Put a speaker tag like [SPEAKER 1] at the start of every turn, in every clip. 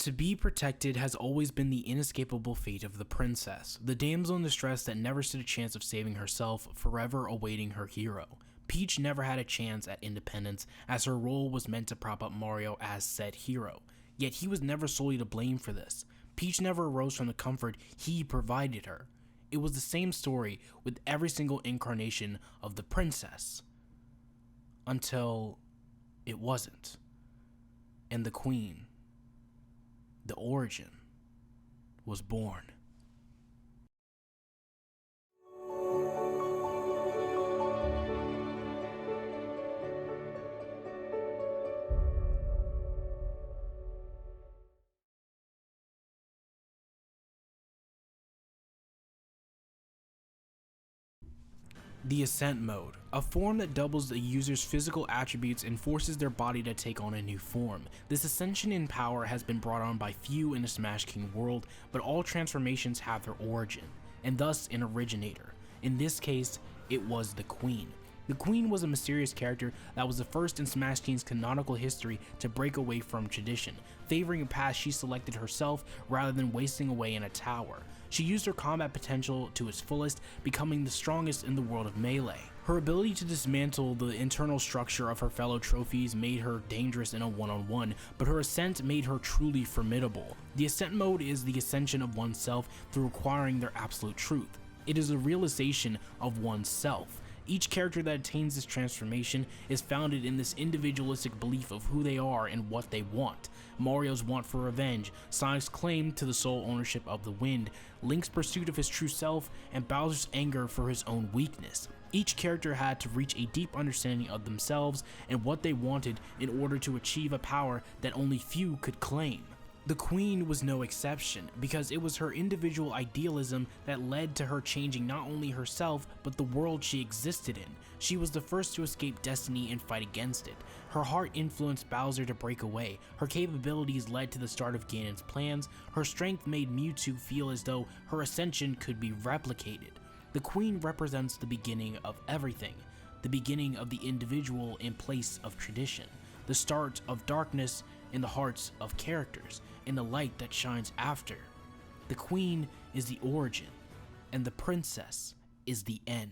[SPEAKER 1] To be protected has always been the inescapable fate of the princess, the damsel in distress that never stood a chance of saving herself, forever awaiting her hero. Peach never had a chance at independence, as her role was meant to prop up Mario as said hero, yet he was never solely to blame for this. Peach never arose from the comfort he provided her. It was the same story with every single incarnation of the princess, until it wasn't. And the queen, the origin, was born. The Ascent mode, a form that doubles the user's physical attributes and forces their body to take on a new form. This ascension in power has been brought on by few in the Smash King world, but all transformations have their origin, and thus an originator. In this case, it was the Queen. The Queen was a mysterious character that was the first in Smash King's canonical history to break away from tradition, favoring a path she selected herself rather than wasting away in a tower. She used her combat potential to its fullest, becoming the strongest in the world of Melee. Her ability to dismantle the internal structure of her fellow trophies made her dangerous in a one-on-one, but her ascent made her truly formidable. The Ascent mode is the ascension of oneself through acquiring their absolute truth. It is a realization of oneself. Each character that attains this transformation is founded in this individualistic belief of who they are and what they want. Mario's want for revenge, Sonic's claim to the sole ownership of the wind, Link's pursuit of his true self, and Bowser's anger for his own weakness. Each character had to reach a deep understanding of themselves and what they wanted in order to achieve a power that only few could claim. The Queen was no exception, because it was her individual idealism that led to her changing not only herself, but the world she existed in. She was the first to escape destiny and fight against it. Her heart influenced Bowser to break away, her capabilities led to the start of Ganon's plans, her strength made Mewtwo feel as though her ascension could be replicated. The Queen represents the beginning of everything, the beginning of the individual in place of tradition, the start of darkness in the hearts of characters, and the light that shines after. The Queen is the origin, and the princess is the end.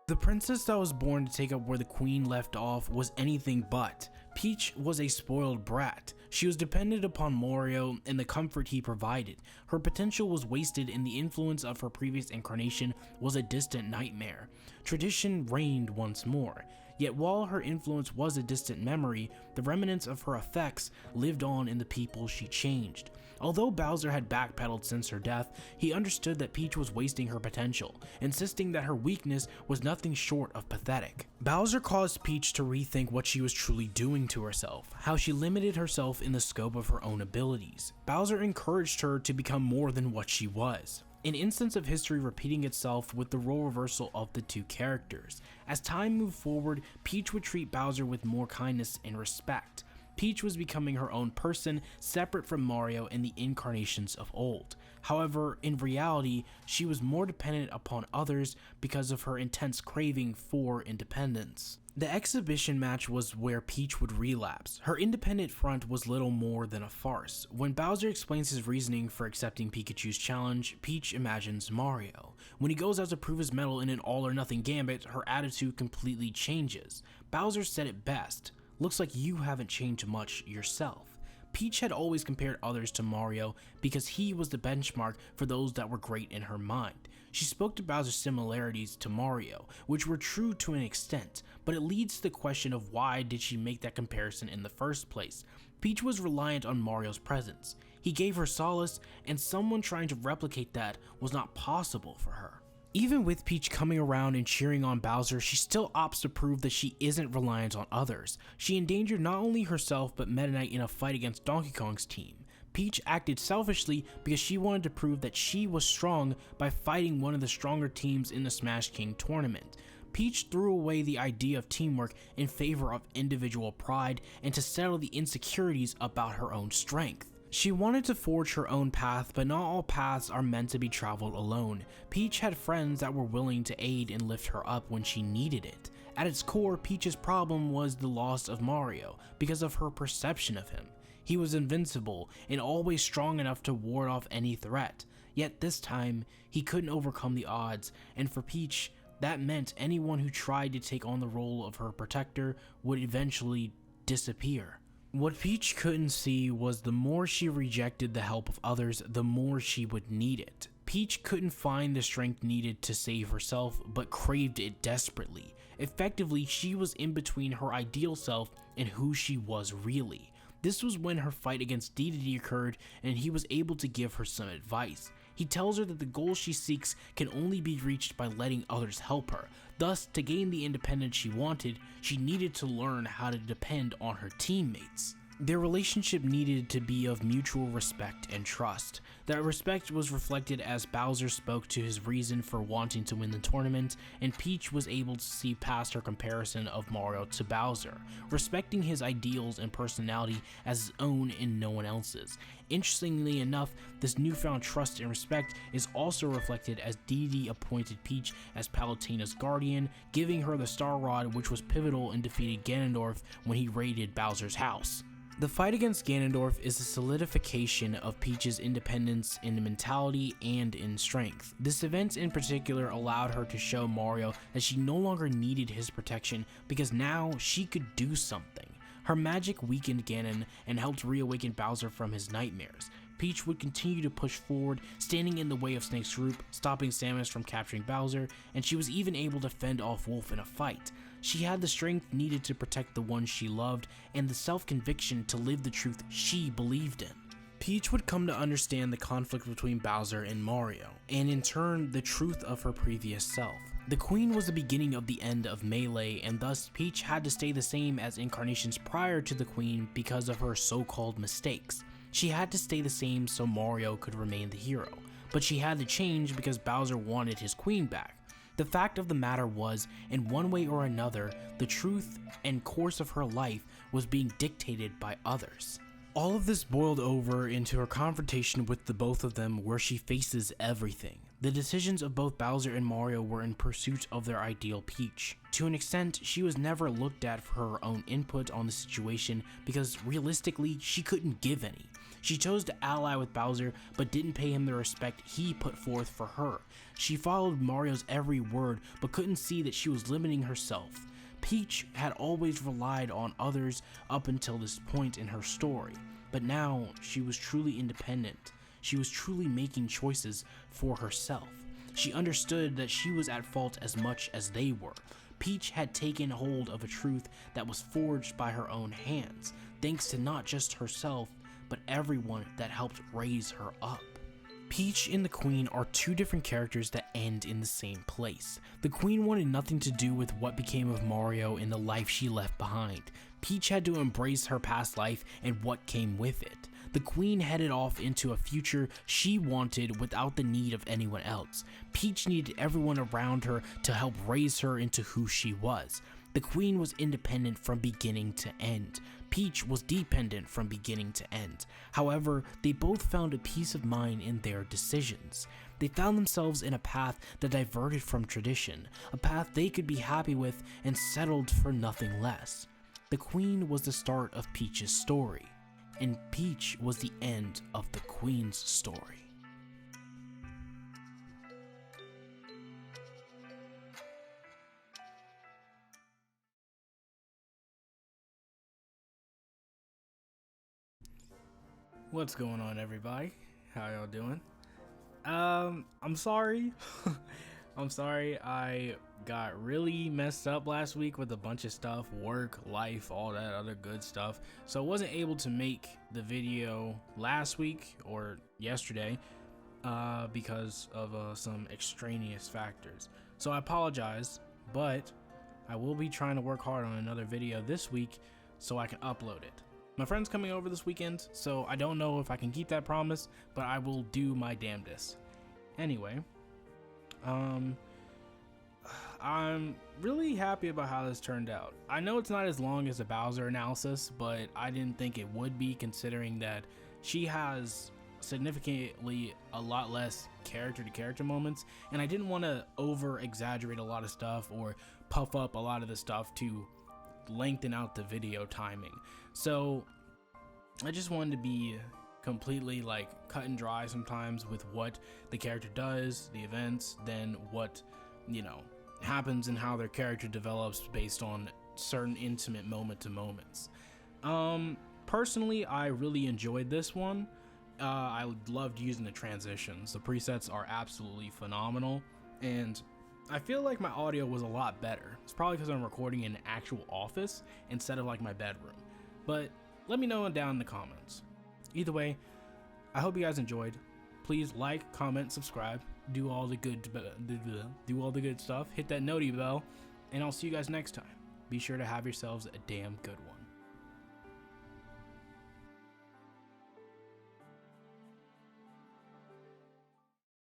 [SPEAKER 1] The princess that was born to take up where the Queen left off was anything but. Peach was a spoiled brat. She was dependent upon Mario and the comfort he provided. Her potential was wasted and the influence of her previous incarnation was a distant nightmare. Tradition reigned once more. Yet while her influence was a distant memory, the remnants of her effects lived on in the people she changed. Although Bowser had backpedaled since her death, he understood that Peach was wasting her potential, insisting that her weakness was nothing short of pathetic. Bowser caused Peach to rethink what she was truly doing to herself, how she limited herself in the scope of her own abilities. Bowser encouraged her to become more than what she was. An instance of history repeating itself with the role reversal of the two characters. As time moved forward, Peach would treat Bowser with more kindness and respect. Peach was becoming her own person, separate from Mario and the incarnations of old. However, in reality, she was more dependent upon others because of her intense craving for independence. The exhibition match was where Peach would relapse. Her independent front was little more than a farce. When Bowser explains his reasoning for accepting Pikachu's challenge, Peach imagines Mario. When he goes out to prove his mettle in an all-or-nothing gambit, her attitude completely changes. Bowser said it best. Looks like you haven't changed much yourself. Peach had always compared others to Mario because he was the benchmark for those that were great in her mind. She spoke to Bowser's similarities to Mario, which were true to an extent, but it leads to the question of why did she make that comparison in the first place. Peach was reliant on Mario's presence. He gave her solace, and someone trying to replicate that was not possible for her. Even with Peach coming around and cheering on Bowser, she still opts to prove that she isn't reliant on others. She endangered not only herself but Meta Knight in a fight against Donkey Kong's team. Peach acted selfishly because she wanted to prove that she was strong by fighting one of the stronger teams in the Smash King tournament. Peach threw away the idea of teamwork in favor of individual pride and to settle the insecurities about her own strength. She wanted to forge her own path, but not all paths are meant to be traveled alone. Peach had friends that were willing to aid and lift her up when she needed it. At its core, Peach's problem was the loss of Mario because of her perception of him. He was invincible and always strong enough to ward off any threat. Yet this time, he couldn't overcome the odds, and for Peach, that meant anyone who tried to take on the role of her protector would eventually disappear. What Peach couldn't see was the more she rejected the help of others, the more she would need it. Peach couldn't find the strength needed to save herself, but craved it desperately. Effectively, she was in between her ideal self and who she was really. This was when her fight against Dedede occurred, and he was able to give her some advice. He tells her that the goal she seeks can only be reached by letting others help her. Thus, to gain the independence she wanted, she needed to learn how to depend on her teammates. Their relationship needed to be of mutual respect and trust. That respect was reflected as Bowser spoke to his reason for wanting to win the tournament, and Peach was able to see past her comparison of Mario to Bowser, respecting his ideals and personality as his own and no one else's. Interestingly enough, this newfound trust and respect is also reflected as Dedede appointed Peach as Palutena's guardian, giving her the Star Rod, which was pivotal in defeating Ganondorf when he raided Bowser's house. The fight against Ganondorf is a solidification of Peach's independence in mentality and in strength. This event in particular allowed her to show Mario that she no longer needed his protection because now she could do something. Her magic weakened Ganon and helped reawaken Bowser from his nightmares. Peach would continue to push forward, standing in the way of Snake's group, stopping Samus from capturing Bowser, and she was even able to fend off Wolf in a fight. She had the strength needed to protect the ones she loved, and the self-conviction to live the truth she believed in. Peach would come to understand the conflict between Bowser and Mario, and in turn, the truth of her previous self. The Queen was the beginning of the end of Melee, and thus Peach had to stay the same as incarnations prior to the Queen because of her so-called mistakes. She had to stay the same so Mario could remain the hero, but she had to change because Bowser wanted his Queen back. The fact of the matter was, in one way or another, the truth and course of her life was being dictated by others. All of this boiled over into her confrontation with the both of them, where she faces everything. The decisions of both Bowser and Mario were in pursuit of their ideal Peach. To an extent, she was never looked at for her own input on the situation because realistically, she couldn't give any. She chose to ally with Bowser, but didn't pay him the respect he put forth for her. She followed Mario's every word, but couldn't see that she was limiting herself. Peach had always relied on others up until this point in her story, but now she was truly independent. She was truly making choices for herself. She understood that she was at fault as much as they were. Peach had taken hold of a truth that was forged by her own hands, thanks to not just herself, but everyone that helped raise her up. Peach and the Queen are two different characters that end in the same place. The Queen wanted nothing to do with what became of Mario and the life she left behind. Peach had to embrace her past life and what came with it. The Queen headed off into a future she wanted without the need of anyone else. Peach needed everyone around her to help raise her into who she was. The Queen was independent from beginning to end. Peach was dependent from beginning to end. However, they both found a peace of mind in their decisions. They found themselves in a path that diverted from tradition, a path they could be happy with and settled for nothing less. The Queen was the start of Peach's story, and Peach was the end of the Queen's story. What's going on, everybody? How y'all doing? I'm sorry. I'm sorry I got really messed up last week with a bunch of stuff, work, life, all that other good stuff. So I wasn't able to make the video last week or yesterday because of some extraneous factors. So I apologize, but I will be trying to work hard on another video this week so I can upload it. My friend's coming over this weekend, so I don't know if I can keep that promise, but I will do my damnedest. Anyway, I'm really happy about how this turned out. I know it's not as long as a Bowser analysis, but I didn't think it would be, considering that she has significantly a lot less character to character moments, and I didn't want to over exaggerate a lot of stuff or puff up a lot of the stuff to lengthen out the video timing. So I just wanted to be completely like cut and dry sometimes with what the character does, the events, then what, you know, happens and how their character develops based on certain intimate moment to moments. Personally, I really enjoyed this one. I loved using the transitions. The presets are absolutely phenomenal, and I feel like my audio was a lot better. It's probably because I'm recording in an actual office instead of like my bedroom, but let me know down in the comments. Either way, I hope you guys enjoyed. Please like, comment, subscribe, do all the good stuff, hit that noti bell, and I'll see you guys next time. Be sure to have yourselves a damn good one.